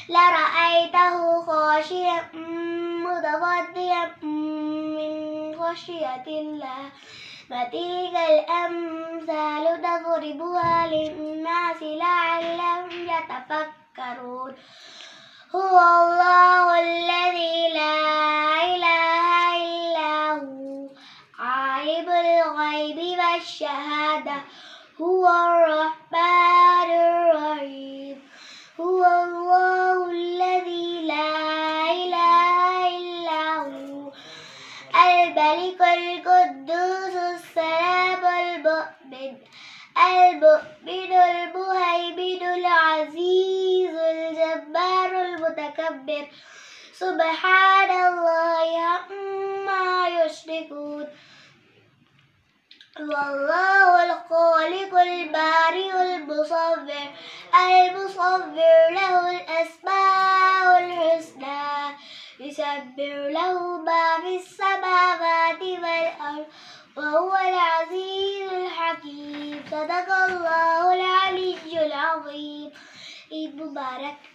لرأيته خاشعا متصدعا من خشية الله وتلك الأمثال نضربها للناس لعلهم يتفكرون هو الله الذي لا إله إلا هو عالم الغيب والشهادة هو الرحمن الرحيم هو الله الذي لا إله إلا هو الملك القدوس السلام المؤمن المهيمن العزيز الجبار المتكبر سبحان الله عما يشركون والله الخالق البارئ المصور له الأسماء الحسنى يسبح له ما في السماوات والأرض وهو العزيز الحكيم صدق الله العلي العظيم. عيد مبارك.